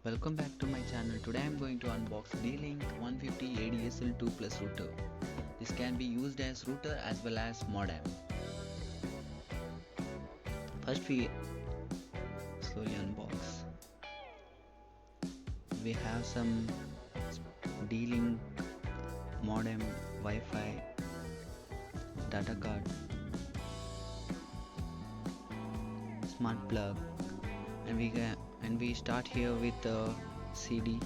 Welcome back to my channel. Today I am going to unbox D-Link 150 ADSL 2 plus router. This can be used as router as well as modem. First we slowly unbox. We have some D-Link modem, Wi-Fi, data card, smart plug, and we start here with the CD.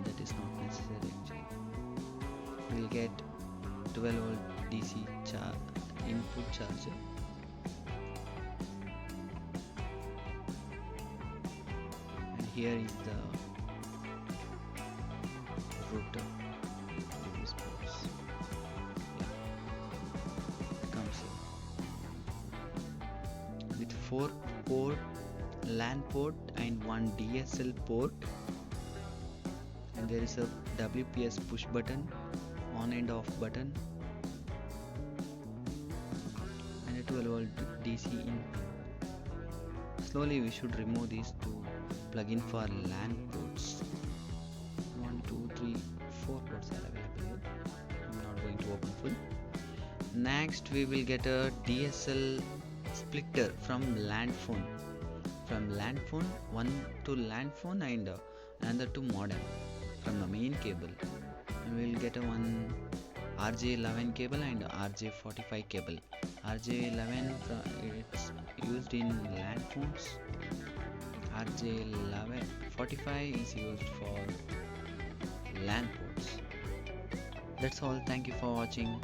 That is not necessary actually. We'll get 12 volt DC input charger. And here is the router. This box. It comes here with 4 port LAN port and 1 DSL port, and there is a WPS push button, on and off button, and a 12 volt DC in. Slowly we should remove these to plug in for LAN ports. 1, 2, 3, 4 ports are available here. I'm not going to open full. Next we will get a DSL splitter from landphone. From landphone, one to landphone and another to modem from the main cable. And we will get a one RJ11 cable and RJ45 cable. RJ11 it's used in landphones. RJ45 is used for LAN ports. That's all. Thank you for watching.